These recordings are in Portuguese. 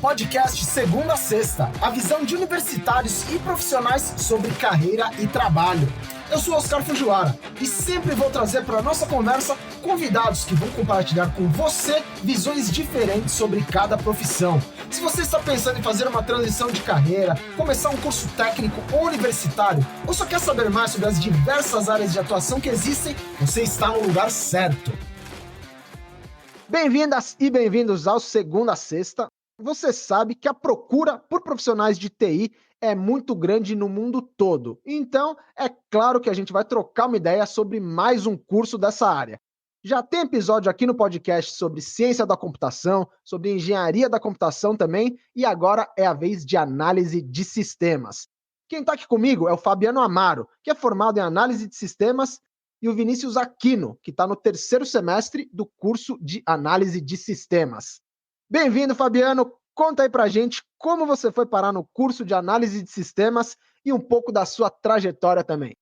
podcast Segunda a Sexta, a visão de universitários e profissionais sobre carreira e trabalho. Eu sou Oscar Fujiwara e sempre vou trazer para a nossa conversa convidados que vão compartilhar com você visões diferentes sobre cada profissão. Se você está pensando em fazer uma transição de carreira, começar um curso técnico ou universitário, ou só quer saber mais sobre as diversas áreas de atuação que existem, você está no lugar certo. Bem-vindas e bem-vindos ao Segunda a Sexta. Você sabe que a procura por profissionais de TI é muito grande no mundo todo. Então, é claro que a gente vai trocar uma ideia sobre mais um curso dessa área. Já tem episódio aqui no podcast sobre ciência da computação, sobre engenharia da computação também, e agora é a vez de análise de sistemas. Quem está aqui comigo é o Fabiano Amaro, que é formado em análise de sistemas, e o Vinícius Aquino, que está no terceiro semestre do curso de análise de sistemas. Bem-vindo, Fabiano. Conta aí pra gente como você foi parar no curso de análise de sistemas e um pouco da sua trajetória também.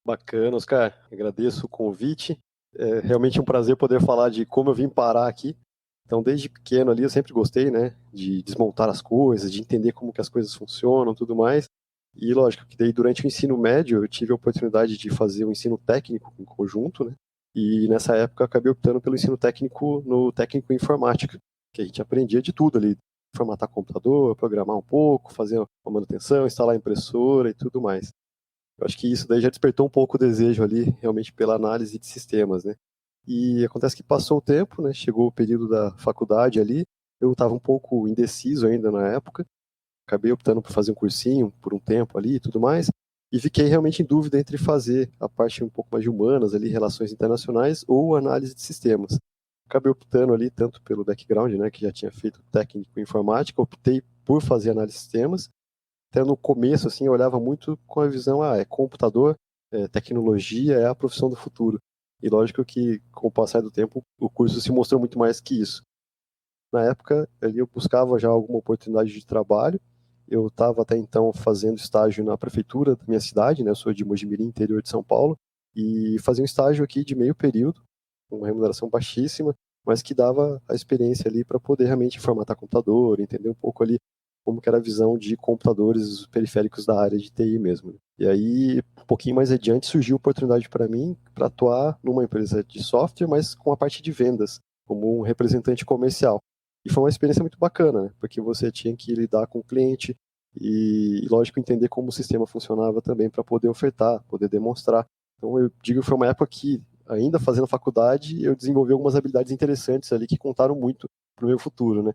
Bacana, Oscar. Agradeço o convite. É realmente um prazer poder falar de como eu vim parar aqui. Então, desde pequeno ali, eu sempre gostei, né, de desmontar as coisas, de entender como que as coisas funcionam, tudo mais. E, lógico, que daí durante o ensino médio eu tive a oportunidade de fazer o ensino técnico em conjunto, né? E nessa época eu acabei optando pelo ensino técnico no técnico em informática, que a gente aprendia de tudo ali, formatar computador, programar um pouco, fazer uma manutenção, instalar impressora e tudo mais. Eu acho que isso daí já despertou um pouco o desejo ali, realmente, pela análise de sistemas, né? E acontece que passou o tempo, né? Chegou o período da faculdade ali, eu estava um pouco indeciso ainda na época, acabei optando por fazer um cursinho por um tempo ali e tudo mais, e fiquei realmente em dúvida entre fazer a parte um pouco mais de humanas ali, relações internacionais, ou análise de sistemas. Acabei optando ali tanto pelo background, né, que já tinha feito técnico em informática, optei por fazer análise de sistemas. Até no começo, assim, eu olhava muito com a visão, é computador, tecnologia é a profissão do futuro. E lógico que, com o passar do tempo, o curso se mostrou muito mais que isso. Na época, ali eu buscava já alguma oportunidade de trabalho. Eu estava até então fazendo estágio na prefeitura da minha cidade, né? Eu sou de Mojimirim, interior de São Paulo, e fazia um estágio aqui de meio período, com uma remuneração baixíssima, mas que dava a experiência ali para poder realmente formatar computador, entender um pouco ali como que era a visão de computadores periféricos da área de TI mesmo. E aí, um pouquinho mais adiante, surgiu a oportunidade para mim para atuar numa empresa de software, mas com a parte de vendas, como um representante comercial. E foi uma experiência muito bacana, né? Porque você tinha que lidar com o cliente e, lógico, entender como o sistema funcionava também para poder ofertar, poder demonstrar. Então, eu digo que foi uma época que, ainda fazendo faculdade, eu desenvolvi algumas habilidades interessantes ali que contaram muito para o meu futuro, né?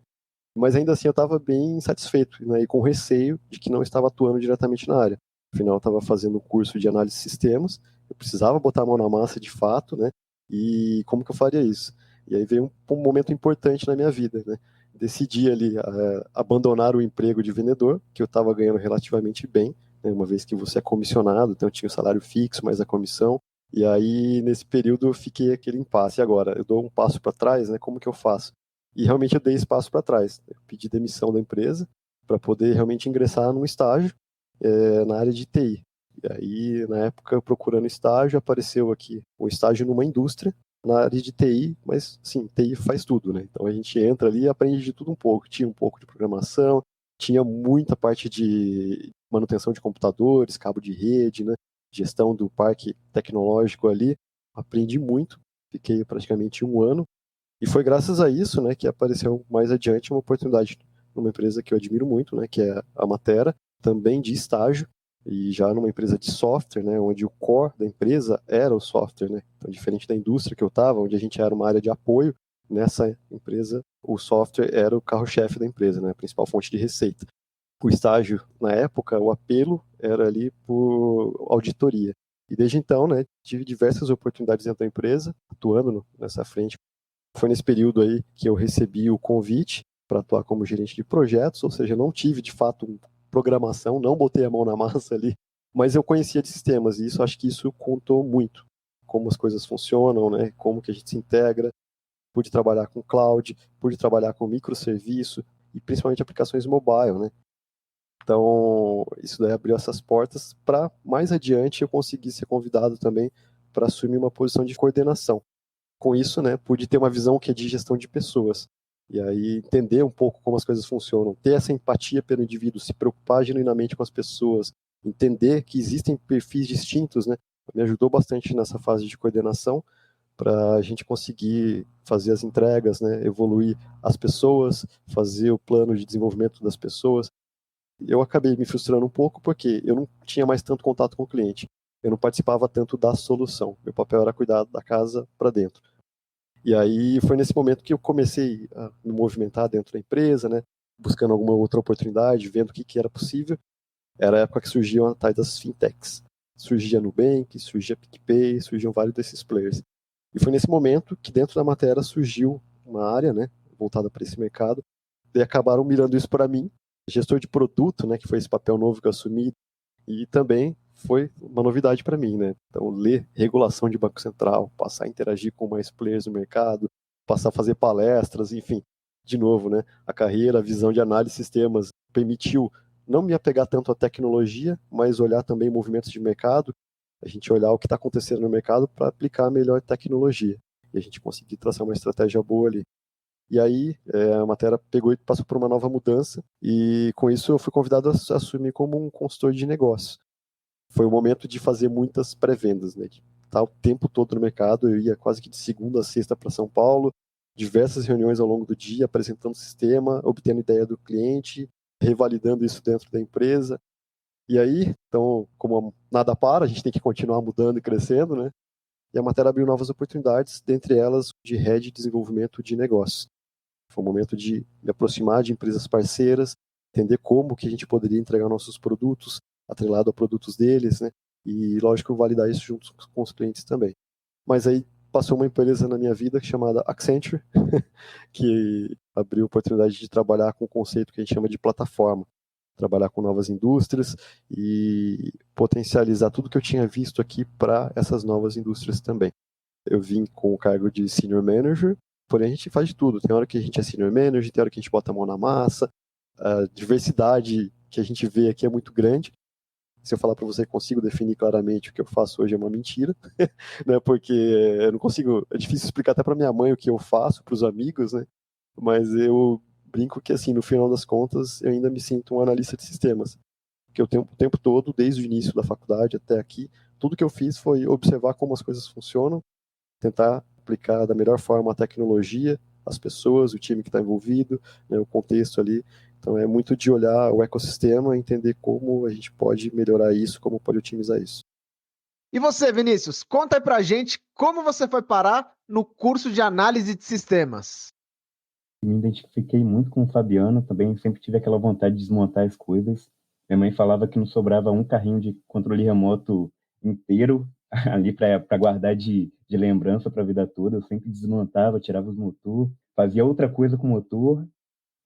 Mas ainda assim eu estava bem insatisfeito, né? E com receio de que não estava atuando diretamente na área. Afinal, eu estava fazendo um curso de análise de sistemas, eu precisava botar a mão na massa de fato, né? E como que eu faria isso? E aí veio um momento importante na minha vida, né? Decidi ali abandonar o emprego de vendedor, que eu estava ganhando relativamente bem, né? Uma vez que você é comissionado, então eu tinha o salário fixo, mais a comissão. E aí, nesse período, eu fiquei aquele impasse. E agora, eu dou um passo para trás, né? Como que eu faço? E realmente eu dei esse passo para trás. Eu pedi demissão da empresa para poder realmente ingressar num estágio na área de TI. E aí, na época, procurando estágio, apareceu aqui um estágio numa indústria, na área de TI, mas, sim, TI faz tudo, né? Então, a gente entra ali e aprende de tudo um pouco. Tinha um pouco de programação, tinha muita parte de manutenção de computadores, cabo de rede, né? Gestão do parque tecnológico ali. Aprendi muito, fiquei praticamente um ano. E foi graças a isso, né, que apareceu mais adiante uma oportunidade numa empresa que eu admiro muito, né, que é a Matera, também de estágio, e já numa empresa de software, né, onde o core da empresa era o software, né, então diferente da indústria que eu estava, onde a gente era uma área de apoio, nessa empresa o software era o carro-chefe da empresa, né, a principal fonte de receita. O estágio, na época, o apelo era ali por auditoria. E desde então, né, tive diversas oportunidades dentro da empresa, atuando nessa frente. Foi nesse período aí que eu recebi o convite para atuar como gerente de projetos, ou seja, não tive de fato programação, não botei a mão na massa ali, mas eu conhecia de sistemas e isso acho que isso contou muito, como as coisas funcionam, né? Como que a gente se integra. Pude trabalhar com cloud, pude trabalhar com microserviço e principalmente aplicações mobile, né? Então isso daí abriu essas portas para mais adiante eu conseguir ser convidado também para assumir uma posição de coordenação. Com isso, né, pude ter uma visão que é de gestão de pessoas. E aí entender um pouco como as coisas funcionam, ter essa empatia pelo indivíduo, se preocupar genuinamente com as pessoas, entender que existem perfis distintos, né? Me ajudou bastante nessa fase de coordenação para a gente conseguir fazer as entregas, né? Evoluir as pessoas, fazer o plano de desenvolvimento das pessoas. Eu acabei me frustrando um pouco porque eu não tinha mais tanto contato com o cliente. Eu não participava tanto da solução. Meu papel era cuidar da casa para dentro. E aí foi nesse momento que eu comecei a me movimentar dentro da empresa, né? Buscando alguma outra oportunidade, vendo o que era possível. Era a época que surgiam a tais das fintechs. Surgia Nubank, surgia PicPay, surgiam vários desses players. E foi nesse momento que dentro da matéria surgiu uma área, né, voltada para esse mercado, e acabaram mirando isso para mim, gestor de produto, né, que foi esse papel novo que eu assumi, e também foi uma novidade para mim, né? Então, ler regulação de Banco Central, passar a interagir com mais players no mercado, passar a fazer palestras, enfim, de novo, né? A carreira, a visão de análise de sistemas permitiu não me apegar tanto à tecnologia, mas olhar também movimentos de mercado, a gente olhar o que está acontecendo no mercado para aplicar a melhor tecnologia. E a gente conseguir traçar uma estratégia boa ali. E aí a matéria pegou e passou por uma nova mudança, e com isso eu fui convidado a assumir como um consultor de negócios. Foi o momento de fazer muitas pré-vendas, né? De estar o tempo todo no mercado, eu ia quase que de segunda a sexta para São Paulo, diversas reuniões ao longo do dia, apresentando o sistema, obtendo ideia do cliente, revalidando isso dentro da empresa. E aí, então, como nada para, a gente tem que continuar mudando e crescendo, né? E a matéria abriu novas oportunidades, dentre elas de Head de Desenvolvimento de Negócios. Foi um momento de me aproximar de empresas parceiras, entender como que a gente poderia entregar nossos produtos, atrelado a produtos deles, né? E, lógico, validar isso junto com os clientes também. Mas aí passou uma empresa na minha vida chamada Accenture, que abriu a oportunidade de trabalhar com o conceito que a gente chama de plataforma. Trabalhar com novas indústrias e potencializar tudo que eu tinha visto aqui para essas novas indústrias também. Eu vim com o cargo de Senior Manager, porém a gente faz de tudo. Tem hora que a gente é Senior Manager, tem hora que a gente bota a mão na massa. A diversidade que a gente vê aqui é muito grande. Se eu falar para você que consigo definir claramente o que eu faço hoje é uma mentira, né? Porque eu não consigo, é difícil explicar até para minha mãe o que eu faço, para os amigos, né? Mas eu brinco que assim, no final das contas, eu ainda me sinto um analista de sistemas, porque o tempo todo, desde o início da faculdade até aqui, tudo que eu fiz foi observar como as coisas funcionam, tentar aplicar da melhor forma a tecnologia, as pessoas, o time que está envolvido, né, o contexto ali. Então é muito de olhar o ecossistema, entender como a gente pode melhorar isso, como pode otimizar isso. E você, Vinícius, conta aí pra gente como você foi parar no curso de análise de sistemas. Me identifiquei muito com o Fabiano, também sempre tive aquela vontade de desmontar as coisas. Minha mãe falava que não sobrava um carrinho de controle remoto inteiro ali para guardar de lembrança para a vida toda. Eu sempre desmontava, tirava os motor, fazia outra coisa com o motor.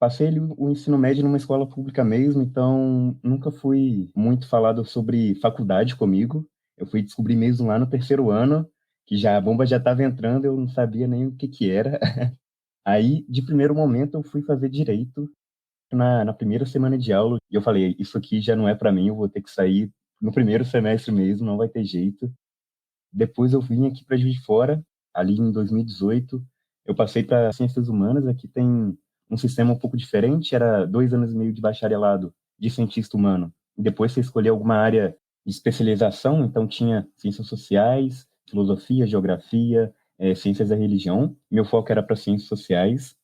Passei ali o ensino médio numa escola pública mesmo, então nunca fui muito falado sobre faculdade comigo. Eu fui descobrir mesmo lá no terceiro ano, que já a bomba já estava entrando, eu não sabia nem o que que era. Aí, de primeiro momento, eu fui fazer direito na primeira semana de aula, e eu falei, isso aqui já não é para mim, eu vou ter que sair no primeiro semestre mesmo, não vai ter jeito. Depois eu vim aqui para Juiz de Fora, ali em 2018, eu passei para Ciências Humanas, aqui tem um sistema um pouco diferente, era 2 anos e meio de bacharelado de cientista humano. E depois você escolhia alguma área de especialização, então tinha ciências sociais, filosofia, geografia, ciências da religião. Meu foco era para ciências sociais.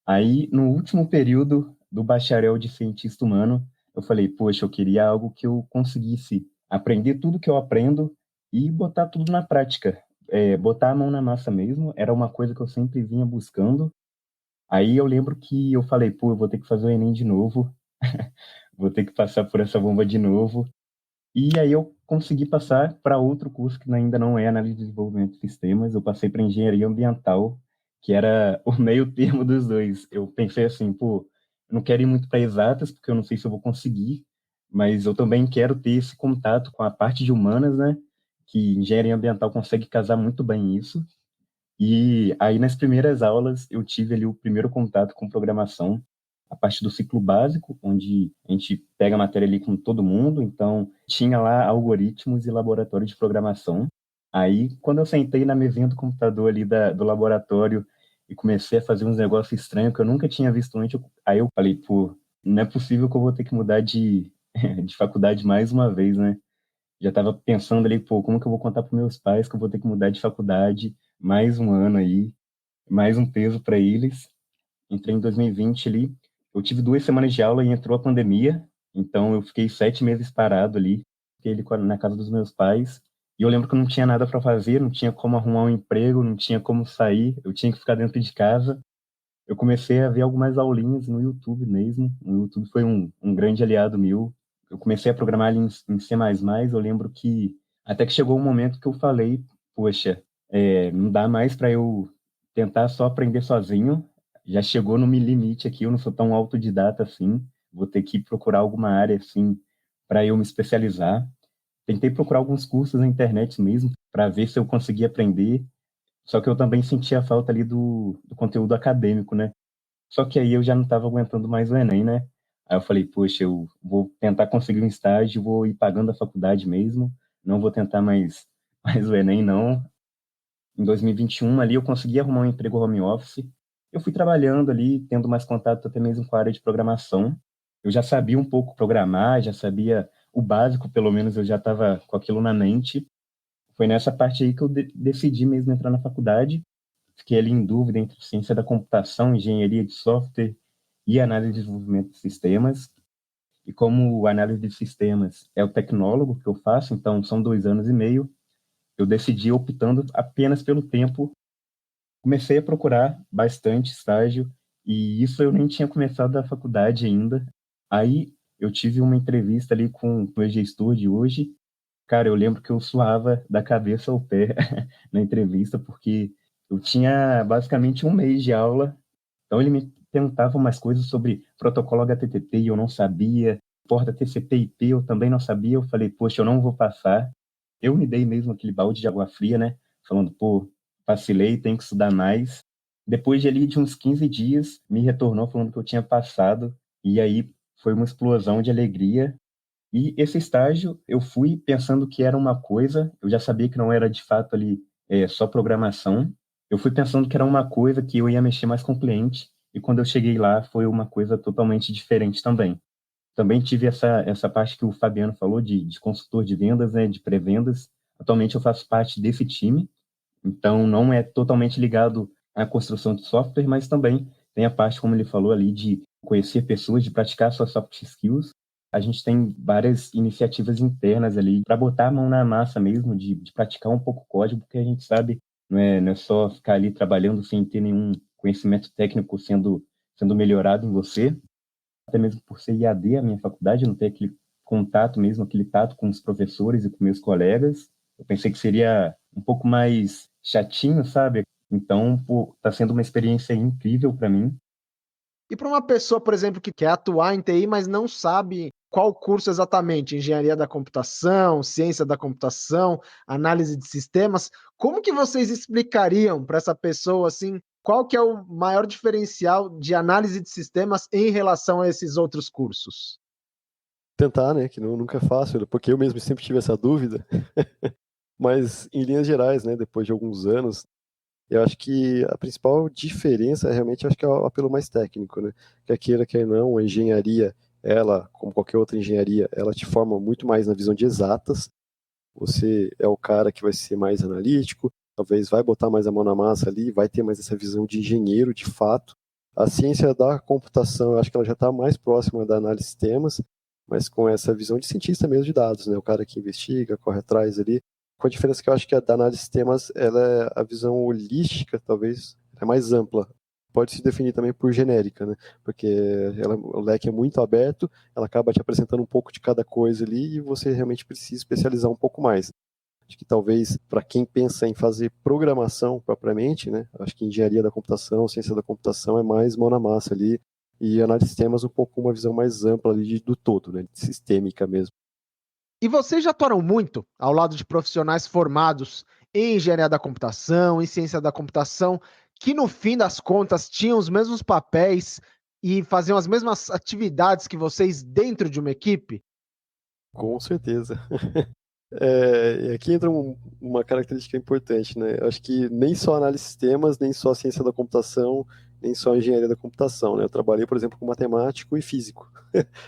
Aí, no último período do bacharel de cientista humano, eu falei, poxa, eu queria algo que eu conseguisse aprender tudo que eu aprendo e botar tudo na prática. Botar a mão na massa mesmo, era uma coisa que eu sempre vinha buscando. Aí eu lembro que eu falei, pô, eu vou ter que fazer o Enem de novo, vou ter que passar por essa bomba de novo. E aí eu consegui passar para outro curso que ainda não é análise de desenvolvimento de sistemas, eu passei para engenharia ambiental, que era o meio termo dos dois. Eu pensei assim, pô, eu não quero ir muito para exatas, porque eu não sei se eu vou conseguir, mas eu também quero ter esse contato com a parte de humanas, né? Que engenharia ambiental consegue casar muito bem isso. E aí, nas primeiras aulas, eu tive ali o primeiro contato com programação, a parte do ciclo básico, onde a gente pega a matéria ali com todo mundo, então tinha lá algoritmos e laboratório de programação. Aí, quando eu sentei na mesinha do computador ali do laboratório e comecei a fazer uns negócios estranhos que eu nunca tinha visto antes. Aí eu falei, pô, não é possível que eu vou ter que mudar de, de faculdade mais uma vez, né? Já estava pensando ali, pô, como que eu vou contar para meus pais que eu vou ter que mudar de faculdade mais um ano aí, mais um peso para eles. Entrei em 2020 ali, eu tive 2 semanas de aula e entrou a pandemia, então eu fiquei 7 meses parado ali, fiquei ali na casa dos meus pais, e eu lembro que eu não tinha nada para fazer, não tinha como arrumar um emprego, não tinha como sair, eu tinha que ficar dentro de casa. Eu comecei a ver algumas aulinhas no YouTube mesmo, o YouTube foi um grande aliado meu. Eu comecei a programar ali em C++, eu lembro que até que chegou um momento que eu falei, poxa, não dá mais para eu tentar só aprender sozinho, já chegou no meu limite aqui, eu não sou tão autodidata assim, vou ter que procurar alguma área assim para eu me especializar. Tentei procurar alguns cursos na internet mesmo para ver se eu conseguia aprender, só que eu também sentia falta ali do conteúdo acadêmico, né? Só que aí eu já não estava aguentando mais o Enem, né? Aí eu falei, poxa, eu vou tentar conseguir um estágio, vou ir pagando a faculdade mesmo, não vou tentar mais, mais o Enem, não. Em 2021, ali, eu consegui arrumar um emprego home office. Eu fui trabalhando ali, tendo mais contato até mesmo com a área de programação. Eu já sabia um pouco programar, já sabia o básico, pelo menos eu já estava com aquilo na mente. Foi nessa parte aí que eu decidi mesmo entrar na faculdade. Fiquei ali em dúvida entre ciência da computação, engenharia de software e análise de desenvolvimento de sistemas. E como análise de sistemas é o tecnólogo que eu faço, então são 2 anos e meio, eu decidi optando apenas pelo tempo. Comecei a procurar bastante estágio, e isso eu nem tinha começado a faculdade ainda. Aí eu tive uma entrevista ali com o EG Studio hoje. Cara, eu lembro que eu suava da cabeça ao pé na entrevista, porque eu tinha basicamente um mês de aula, então ele me perguntava umas coisas sobre protocolo HTTP e eu não sabia, porta TCP/IP eu também não sabia, eu falei, poxa, eu não vou passar. Eu me dei mesmo aquele balde de água fria, né? Falando, pô, vacilei, tenho que estudar mais. Depois de ali de uns 15 dias, me retornou falando que eu tinha passado, e aí foi uma explosão de alegria. E esse estágio, eu fui pensando que era uma coisa, eu já sabia que não era de fato ali só programação. Eu fui pensando que era uma coisa que eu ia mexer mais com o cliente, e quando eu cheguei lá, foi uma coisa totalmente diferente também. Também tive essa parte que o Fabiano falou de consultor de vendas, né, de pré-vendas. Atualmente eu faço parte desse time, então não é totalmente ligado à construção de software, mas também tem a parte, como ele falou ali, de conhecer pessoas, de praticar suas soft skills. A gente tem várias iniciativas internas ali para botar a mão na massa mesmo, de praticar um pouco o código, porque a gente sabe, não é só ficar ali trabalhando sem ter nenhum conhecimento técnico sendo melhorado em você. Até mesmo por ser IAD a minha faculdade, não ter aquele contato mesmo, aquele tato com os professores e com meus colegas. Eu pensei que seria um pouco mais chatinho, sabe? Então, pô, tá sendo uma experiência incrível para mim. E para uma pessoa, por exemplo, que quer atuar em TI, mas não sabe qual curso exatamente, engenharia da computação, ciência da computação, análise de sistemas, como que vocês explicariam para essa pessoa assim, qual que é o maior diferencial de análise de sistemas em relação a esses outros cursos? Tentar, né, que nunca é fácil, porque eu mesmo sempre tive essa dúvida. Mas, em linhas gerais, né, depois de alguns anos, eu acho que a principal diferença é realmente, acho que é o apelo mais técnico, né? Quer queira, quer não, a engenharia, ela, como qualquer outra engenharia, ela te forma muito mais na visão de exatas. Você é o cara que vai ser mais analítico, talvez vai botar mais a mão na massa ali, vai ter mais essa visão de engenheiro, de fato. A ciência da computação, eu acho que ela já está mais próxima da análise de sistemas, mas com essa visão de cientista mesmo de dados, né? O cara que investiga, corre atrás ali. Com a diferença que eu acho que a da análise de sistemas, ela é a visão holística, talvez, é mais ampla. Pode se definir também por genérica, né? Porque o leque é muito aberto, ela acaba te apresentando um pouco de cada coisa ali e você realmente precisa especializar um pouco mais. Acho que talvez para quem pensa em fazer programação propriamente, né? Acho que engenharia da computação, ciência da computação é mais mão na massa ali e análise de sistemas um pouco uma visão mais ampla ali do todo, né? Sistêmica mesmo. E vocês já atuaram muito ao lado de profissionais formados em engenharia da computação, em ciência da computação, que no fim das contas tinham os mesmos papéis e faziam as mesmas atividades que vocês dentro de uma equipe? Com certeza. Aqui entra uma característica importante, né? Eu acho que nem só análise de sistemas, nem só ciência da computação, nem só engenharia da computação, né? Eu trabalhei, por exemplo, com matemático e físico,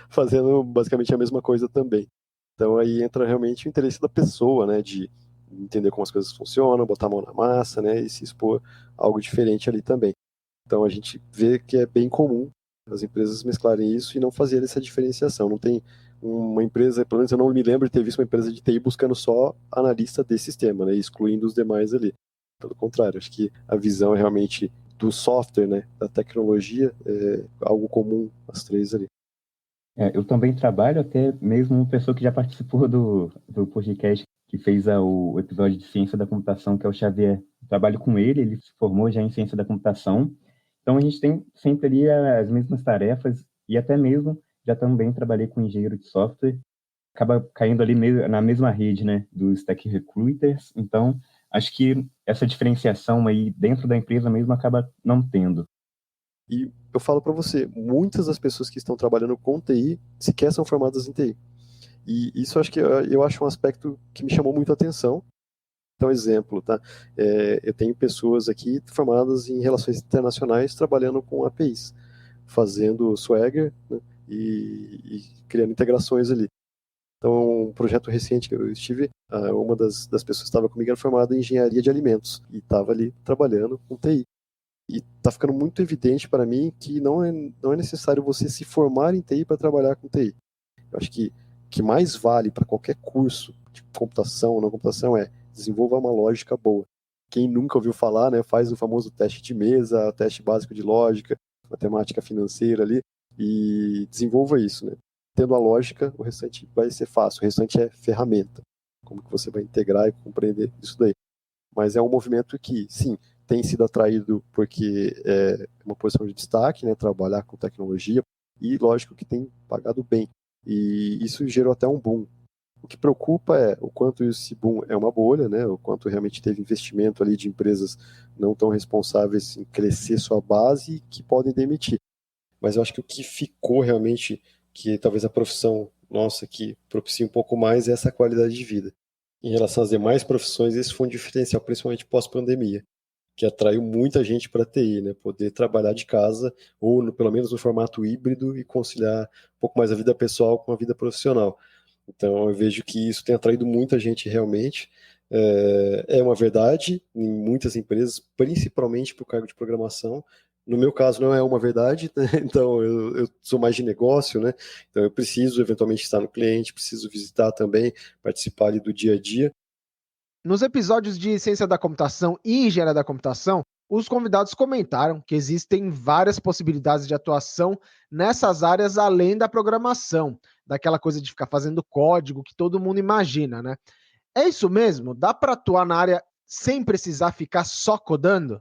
fazendo basicamente a mesma coisa também. Então aí entra realmente o interesse da pessoa, né? De entender como as coisas funcionam, botar a mão na massa, né? E se expor a algo diferente ali também. Então a gente vê que é bem comum as empresas mesclarem isso e não fazerem essa diferenciação. Não tem uma empresa, pelo menos eu não me lembro de ter visto uma empresa de TI buscando só analista de sistema, né, excluindo os demais ali. Pelo contrário, acho que a visão é realmente do software, né, da tecnologia, é algo comum as três ali. Eu também trabalho, até mesmo uma pessoa que já participou do podcast que fez o episódio de Ciência da Computação, que é o Xavier. Eu trabalho com ele se formou já em Ciência da Computação. Então, a gente tem sempre ali as mesmas tarefas e até mesmo já também trabalhei com engenheiro de software. Acaba caindo ali na mesma rede, né, dos Tech Recruiters. Então, acho que essa diferenciação aí dentro da empresa mesmo acaba não tendo. E eu falo para você, muitas das pessoas que estão trabalhando com TI sequer são formadas em TI. E isso acho que eu acho um aspecto que me chamou muito a atenção. Então, exemplo, tá? Eu tenho pessoas aqui formadas em relações internacionais trabalhando com APIs, fazendo Swagger, né, e criando integrações ali. Então, um projeto recente que eu estive, uma das pessoas que estava comigo era formada em engenharia de alimentos e estava ali trabalhando com TI. E está ficando muito evidente para mim que não é necessário você se formar em TI para trabalhar com TI. Eu acho que mais vale para qualquer curso de computação ou não computação é desenvolva uma lógica boa. Quem nunca ouviu falar, né, faz o famoso teste de mesa, teste básico de lógica, matemática financeira ali, e desenvolva isso, né? Tendo a lógica, o restante vai ser fácil. O restante é ferramenta. Como que você vai integrar e compreender isso daí. Mas é um movimento que, sim, tem sido atraído porque é uma posição de destaque, né, trabalhar com tecnologia, e lógico que tem pagado bem. E isso gerou até um boom. O que preocupa é o quanto esse boom é uma bolha, né, o quanto realmente teve investimento ali de empresas não tão responsáveis em crescer sua base e que podem demitir. Mas eu acho que o que ficou realmente, que talvez a profissão nossa que propicia um pouco mais, é essa qualidade de vida. Em relação às demais profissões, esse foi um diferencial, principalmente pós-pandemia, que atraiu muita gente para a TI, né? Poder trabalhar de casa, ou pelo menos no formato híbrido, e conciliar um pouco mais a vida pessoal com a vida profissional. Então, eu vejo que isso tem atraído muita gente realmente. É uma verdade em muitas empresas, principalmente para o cargo de programação. No meu caso, não é uma verdade, né? Então eu sou mais de negócio, né? Então eu preciso eventualmente estar no cliente, preciso visitar também, participar ali do dia a dia. Nos episódios de Ciência da Computação e Engenharia da Computação, os convidados comentaram que existem várias possibilidades de atuação nessas áreas além da programação, daquela coisa de ficar fazendo código que todo mundo imagina, né? É isso mesmo? Dá para atuar na área sem precisar ficar só codando?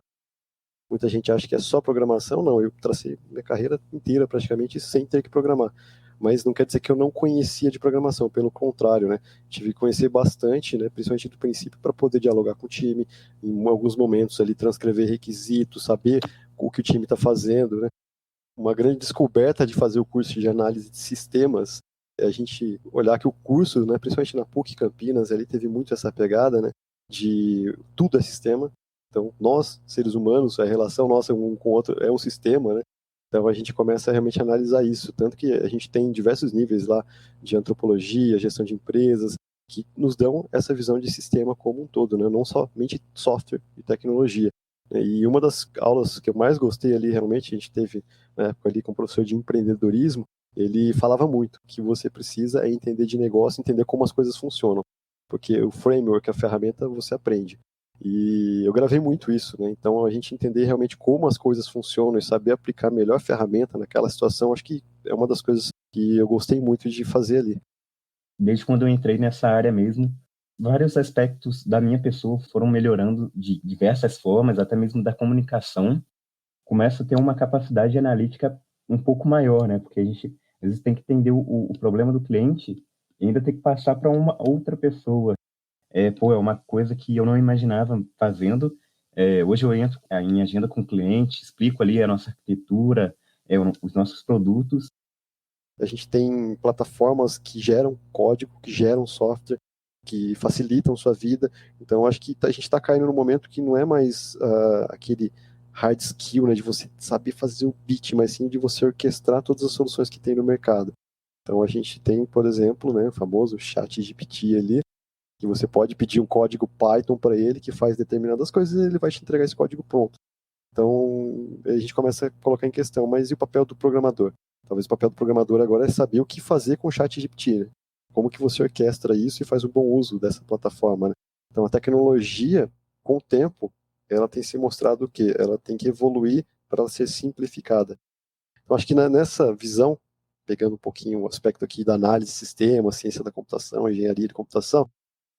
Muita gente acha que é só programação, não. Eu tracei minha carreira inteira praticamente sem ter que programar. Mas não quer dizer que eu não conhecia de programação, pelo contrário, né? Tive que conhecer bastante, né? Principalmente do princípio, para poder dialogar com o time, em alguns momentos ali, transcrever requisitos, saber o que o time está fazendo, né? Uma grande descoberta de fazer o curso de análise de sistemas é a gente olhar que o curso, né, principalmente na PUC Campinas, ele teve muito essa pegada, né, de tudo é sistema. Então, nós, seres humanos, a relação nossa um com o outro é um sistema, né? Então, a gente começa a realmente analisar isso. Tanto que a gente tem diversos níveis lá de antropologia, gestão de empresas, que nos dão essa visão de sistema como um todo, né? Não somente software e tecnologia. E uma das aulas que eu mais gostei ali, realmente, a gente teve na época ali com o professor de empreendedorismo, ele falava muito que você precisa é entender de negócio, entender como as coisas funcionam. Porque o framework, a ferramenta, você aprende. E eu gravei muito isso, né? Então a gente entender realmente como as coisas funcionam e saber aplicar a melhor ferramenta naquela situação, acho que é uma das coisas que eu gostei muito de fazer ali. Desde quando eu entrei nessa área mesmo, vários aspectos da minha pessoa foram melhorando de diversas formas, até mesmo da comunicação. Começa a ter uma capacidade analítica um pouco maior, né? Porque a gente às vezes tem que entender o problema do cliente e ainda tem que passar para uma outra pessoa. É uma coisa que eu não imaginava fazendo. Hoje eu entro em agenda com o cliente, explico ali a nossa arquitetura, os nossos produtos. A gente tem plataformas que geram código, que geram software, que facilitam sua vida. Então, acho que a gente está caindo num momento que não é mais aquele hard skill, né, de você saber fazer o beat, mas sim de você orquestrar todas as soluções que tem no mercado. Então, a gente tem, por exemplo, né, o famoso ChatGPT ali, que você pode pedir um código Python para ele que faz determinadas coisas e ele vai te entregar esse código pronto. Então, a gente começa a colocar em questão, mas e o papel do programador? Talvez o papel do programador agora é saber o que fazer com o ChatGPT, né? Como que você orquestra isso e faz um bom uso dessa plataforma, né? Então, a tecnologia, com o tempo, ela tem se mostrado o quê? Ela tem que evoluir para ela ser simplificada. Então, acho que nessa visão, pegando um pouquinho o aspecto aqui da análise de sistema, ciência da computação, engenharia de computação,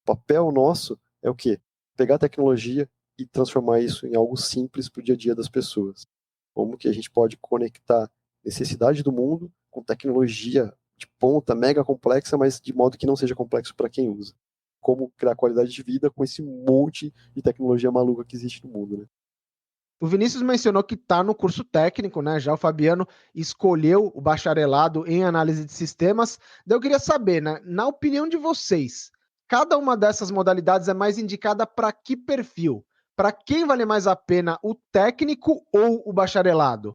o papel nosso é o quê? Pegar a tecnologia e transformar isso em algo simples para o dia a dia das pessoas. Como que a gente pode conectar necessidade do mundo com tecnologia de ponta, mega complexa, mas de modo que não seja complexo para quem usa. Como criar qualidade de vida com esse monte de tecnologia maluca que existe no mundo, né? O Vinícius mencionou que está no curso técnico, né? Já o Fabiano escolheu o bacharelado em análise de sistemas. Daí eu queria saber, né? Na opinião de vocês, cada uma dessas modalidades é mais indicada para que perfil? Para quem vale mais a pena, o técnico ou o bacharelado?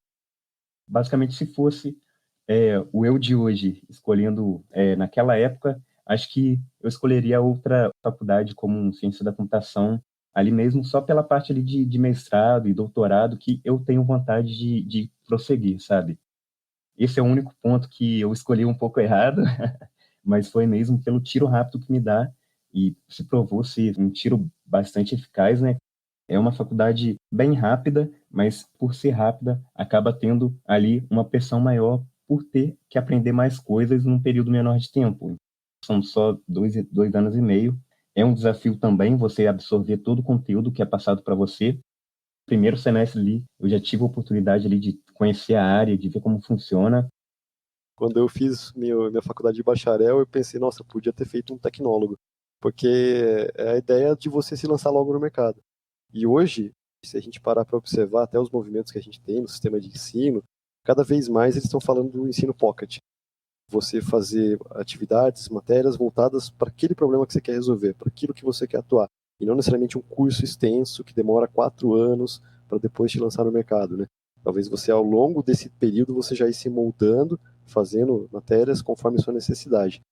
Basicamente, se fosse o eu de hoje escolhendo naquela época, acho que eu escolheria outra faculdade como ciência da computação, ali mesmo só pela parte ali de mestrado e doutorado que eu tenho vontade de prosseguir, sabe? Esse é o único ponto que eu escolhi um pouco errado, mas foi mesmo pelo tiro rápido que me dá e se provou ser um tiro bastante eficaz, né? É uma faculdade bem rápida, mas por ser rápida, acaba tendo ali uma pressão maior por ter que aprender mais coisas num período menor de tempo. São só 2 anos e meio. É um desafio também você absorver todo o conteúdo que é passado para você. Primeiro semestre ali, eu já tive a oportunidade ali de conhecer a área, de ver como funciona. Quando eu fiz minha faculdade de bacharel, eu pensei, nossa, eu podia ter feito um tecnólogo, porque é a ideia de você se lançar logo no mercado. E hoje, se a gente parar para observar até os movimentos que a gente tem no sistema de ensino, cada vez mais eles estão falando do ensino pocket. Você fazer atividades, matérias voltadas para aquele problema que você quer resolver, para aquilo que você quer atuar. E não necessariamente um curso extenso que demora 4 anos para depois te lançar no mercado, né? Talvez você, ao longo desse período, você já ir se moldando, fazendo matérias conforme sua necessidade.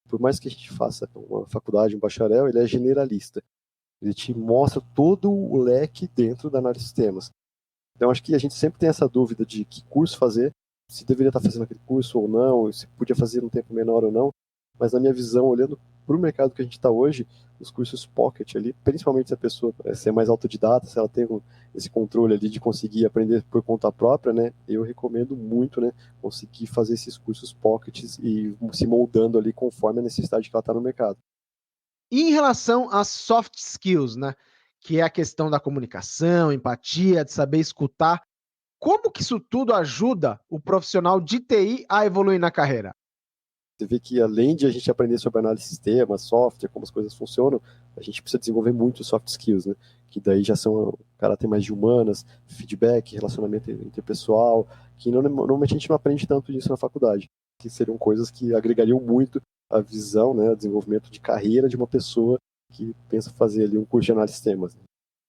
Por mais que a gente faça uma faculdade, um bacharel, ele é generalista. Ele te mostra todo o leque dentro da análise de sistemas. Então, acho que a gente sempre tem essa dúvida de que curso fazer, se deveria estar fazendo aquele curso ou não, se podia fazer num tempo menor ou não. Mas, na minha visão, olhando para o mercado que a gente está hoje, os cursos pocket ali, principalmente se a pessoa ser mais autodidata, se ela tem esse controle ali de conseguir aprender por conta própria, né, eu recomendo muito, né, conseguir fazer esses cursos pockets e se moldando ali conforme a necessidade que ela está no mercado. E em relação às soft skills, né? Que é a questão da comunicação, empatia, de saber escutar. Como que isso tudo ajuda o profissional de TI a evoluir na carreira? Você vê que além de a gente aprender sobre análise de sistema, software, como as coisas funcionam, a gente precisa desenvolver muito soft skills, né? Que daí já são caráter mais de humanas, feedback, relacionamento interpessoal, que normalmente a gente não aprende tanto disso na faculdade, que seriam coisas que agregariam muito a visão, né, o desenvolvimento de carreira de uma pessoa que pensa fazer ali um curso de análise de sistemas.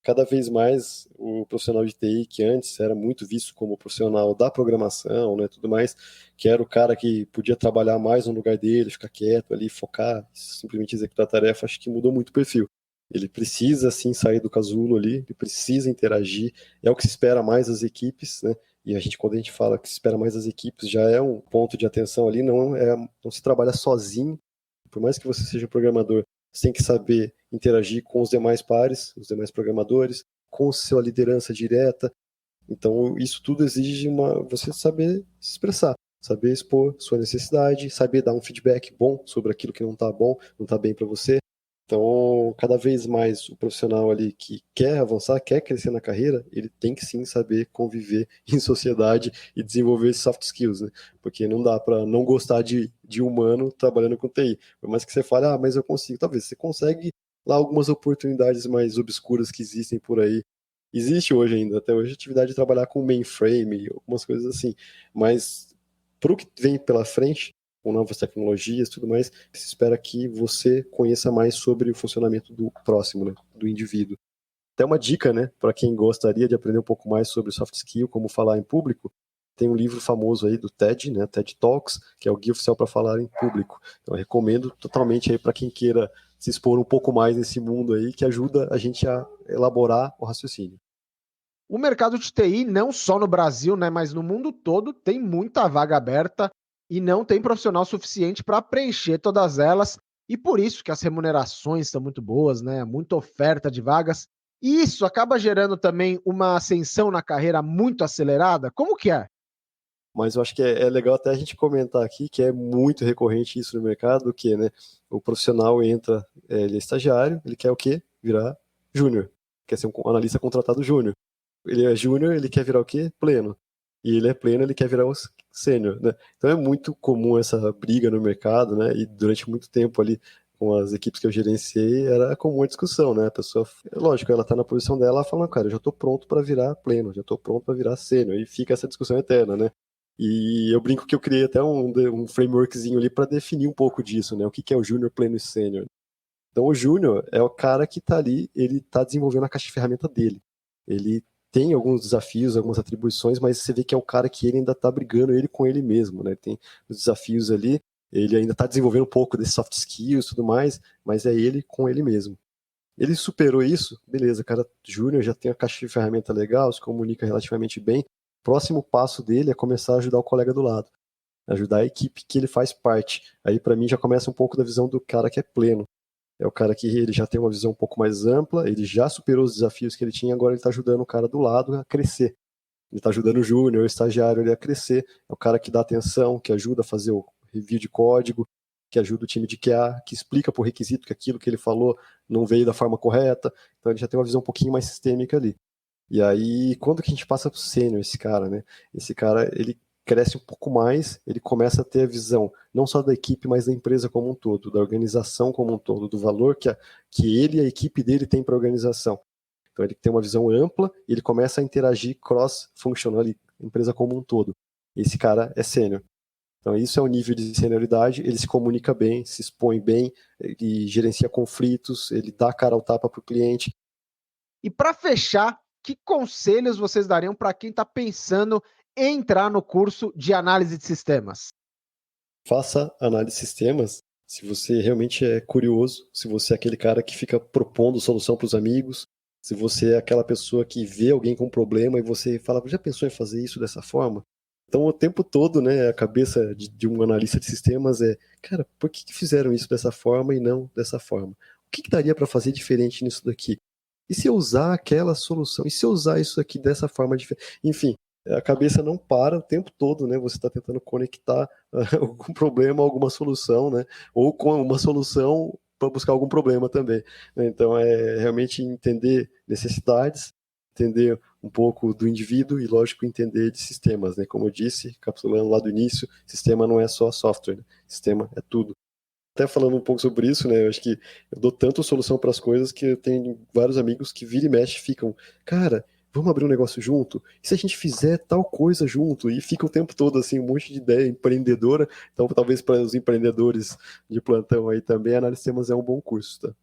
Cada vez mais o profissional de TI, que antes era muito visto como profissional da programação, né, tudo mais, que era o cara que podia trabalhar mais no lugar dele, ficar quieto ali, focar, simplesmente executar a tarefa, acho que mudou muito o perfil. Ele precisa, sim, sair do casulo ali, ele precisa interagir, é o que se espera mais das equipes, né, e quando a gente fala que se espera mais das equipes, já é um ponto de atenção ali, não se trabalha sozinho, por mais que você seja um programador, você tem que saber interagir com os demais pares, os demais programadores, com sua liderança direta. Então, isso tudo exige você saber se expressar, saber expor sua necessidade, saber dar um feedback bom sobre aquilo que não está bom, não está bem para você. Então, cada vez mais o profissional ali que quer avançar, quer crescer na carreira, ele tem que sim saber conviver em sociedade e desenvolver esses soft skills, né? Porque não dá para não gostar de humano trabalhando com TI. Por mais que você fale, mas eu consigo. Talvez você consegue lá algumas oportunidades mais obscuras que existem por aí. Existe hoje ainda, até hoje, a atividade de trabalhar com mainframe, algumas coisas assim. Mas para o que vem pela frente, com novas tecnologias e tudo mais, se espera que você conheça mais sobre o funcionamento do próximo, né, do indivíduo. Até uma dica, né, para quem gostaria de aprender um pouco mais sobre soft skill, como falar em público, tem um livro famoso aí do TED, né, TED Talks, que é o guia oficial para falar em público. Então eu recomendo totalmente aí para quem queira se expor um pouco mais nesse mundo aí, que ajuda a gente a elaborar o raciocínio. O mercado de TI, não só no Brasil, né, mas no mundo todo, tem muita vaga aberta e não tem profissional suficiente para preencher todas elas. E por isso que as remunerações são muito boas, né? Muita oferta de vagas. E isso acaba gerando também uma ascensão na carreira muito acelerada. Como que é? Mas eu acho que é legal até a gente comentar aqui que é muito recorrente isso no mercado, que, né, o profissional entra, ele é estagiário, ele quer o quê? Virar júnior, quer ser um analista contratado júnior. Ele é júnior, ele quer virar o quê? Pleno. E ele é pleno, ele quer virar o sênior, né? Então é muito comum essa briga no mercado, né? E durante muito tempo ali, com as equipes que eu gerenciei, era comum a discussão, né? A pessoa, lógico, ela tá na posição dela, ela fala, cara, eu já tô pronto para virar pleno, já tô pronto para virar sênior. E fica essa discussão eterna, né? E eu brinco que eu criei até um frameworkzinho ali para definir um pouco disso, né? O que é o júnior, pleno e sênior. Então o júnior é o cara que tá ali, ele tá desenvolvendo a caixa de ferramenta dele. Ele tem alguns desafios, algumas atribuições, mas você vê que é o cara que ele ainda tá brigando ele com ele mesmo, né? Tem os desafios ali, ele ainda tá desenvolvendo um pouco desses soft skills e tudo mais, mas é ele com ele mesmo. Ele superou isso, beleza, o cara júnior já tem a caixa de ferramenta legal, se comunica relativamente bem. Próximo passo dele é começar a ajudar o colega do lado, ajudar a equipe que ele faz parte. Aí para mim já começa um pouco da visão do cara que é pleno. É o cara que ele já tem uma visão um pouco mais ampla, ele já superou os desafios que ele tinha, agora ele está ajudando o cara do lado a crescer. Ele está ajudando o júnior, o estagiário ele a crescer. É o cara que dá atenção, que ajuda a fazer o review de código, que ajuda o time de QA, que explica por requisito que aquilo que ele falou não veio da forma correta. Então ele já tem uma visão um pouquinho mais sistêmica ali. E aí, quando que a gente passa pro sênior, esse cara, né? Esse cara, ele cresce um pouco mais, ele começa a ter a visão não só da equipe, mas da empresa como um todo, da organização como um todo, do valor que ele e a equipe dele têm para a organização. Então ele tem uma visão ampla e ele começa a interagir cross-funcional, a empresa como um todo. Esse cara é sênior. Então isso é o nível de senioridade, ele se comunica bem, se expõe bem, ele gerencia conflitos, ele dá a cara ao tapa para o cliente. E para fechar, que conselhos vocês dariam para quem está pensando em entrar no curso de análise de sistemas? Faça análise de sistemas se você realmente é curioso, se você é aquele cara que fica propondo solução para os amigos, se você é aquela pessoa que vê alguém com um problema e você fala, já pensou em fazer isso dessa forma? Então, o tempo todo, né, a cabeça de um analista de sistemas é, cara, por que fizeram isso dessa forma e não dessa forma? O que daria para fazer diferente nisso daqui? E se eu usar aquela solução? E se eu usar isso aqui dessa forma diferente? Enfim, a cabeça não para o tempo todo, né? Você está tentando conectar algum problema a alguma solução, né? Ou com uma solução para buscar algum problema também. Né? Então, é realmente entender necessidades, entender um pouco do indivíduo e, lógico, entender de sistemas, né? Como eu disse, capsulando lá do início, sistema não é só software, né? Sistema é tudo. Até falando um pouco sobre isso, né? Eu acho que eu dou tanto solução para as coisas que eu tenho vários amigos que vira e mexe ficam, cara, vamos abrir um negócio junto? E se a gente fizer tal coisa junto? E fica o tempo todo assim, um monte de ideia empreendedora. Então, talvez para os empreendedores de plantão aí também, a análise de sistemas é um bom curso, tá?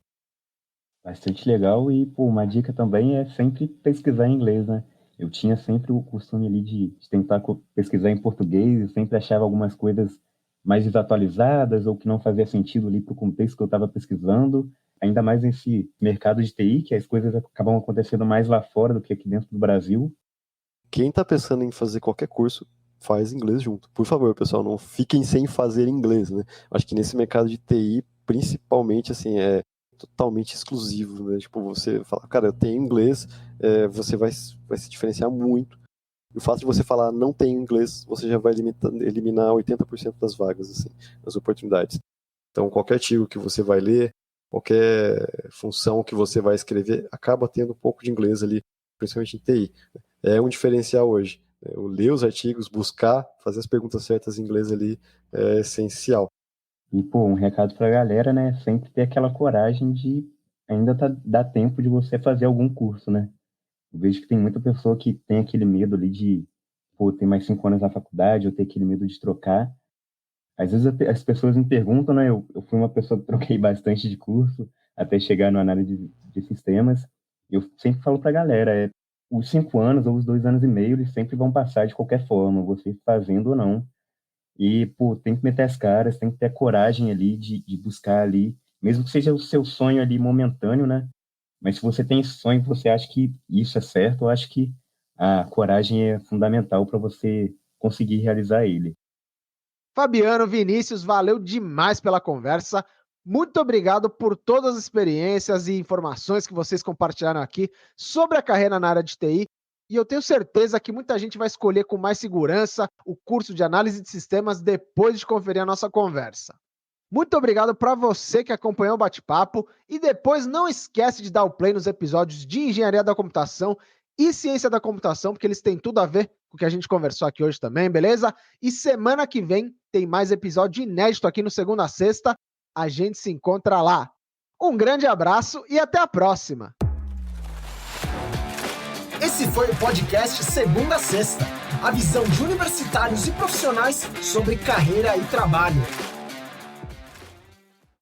Bastante legal e, pô, uma dica também é sempre pesquisar em inglês, né? Eu tinha sempre o costume ali de tentar pesquisar em português e sempre achava algumas coisas mais desatualizadas ou que não fazia sentido ali para o contexto que eu estava pesquisando, ainda mais nesse mercado de TI, que as coisas acabam acontecendo mais lá fora do que aqui dentro do Brasil. Quem está pensando em fazer qualquer curso, faz inglês junto. Por favor, pessoal, não fiquem sem fazer inglês, né? Acho que nesse mercado de TI, principalmente, assim, é totalmente exclusivo, né? Tipo, você fala, cara, eu tenho inglês, você vai se diferenciar muito. E o fato de você falar não tenho inglês, você já vai eliminar 80% das vagas, assim, das oportunidades. Então, qualquer artigo que você vai ler, qualquer função que você vai escrever, acaba tendo um pouco de inglês ali, principalmente em TI. É um diferencial hoje. Eu ler os artigos, buscar, fazer as perguntas certas em inglês ali é essencial. E, pô, um recado pra galera, né? Sempre ter aquela coragem de ainda dar tempo de você fazer algum curso, né? Eu vejo que tem muita pessoa que tem aquele medo ali de, pô, ter mais 5 anos na faculdade ou ter aquele medo de trocar. Às vezes as pessoas me perguntam, né? Eu fui uma pessoa que troquei bastante de curso até chegar na análise de sistemas. Eu sempre falo para a galera, os 5 anos ou os 2 anos e meio, eles sempre vão passar de qualquer forma, você fazendo ou não. E, pô, tem que meter as caras, tem que ter a coragem ali de buscar ali, mesmo que seja o seu sonho ali momentâneo, né? Mas se você tem esse sonho, você acha que isso é certo, eu acho que a coragem é fundamental para você conseguir realizar ele. Fabiano, Vinícius, valeu demais pela conversa. Muito obrigado por todas as experiências e informações que vocês compartilharam aqui sobre a carreira na área de TI. E eu tenho certeza que muita gente vai escolher com mais segurança o curso de análise de sistemas depois de conferir a nossa conversa. Muito obrigado para você que acompanhou o bate-papo e depois não esquece de dar o play nos episódios de Engenharia da Computação e Ciência da Computação, porque eles têm tudo a ver com o que a gente conversou aqui hoje também, beleza? E semana que vem tem mais episódio inédito aqui no Segunda a Sexta. A gente se encontra lá. Um grande abraço e até a próxima! Esse foi o podcast Segunda a Sexta, a visão de universitários e profissionais sobre carreira e trabalho.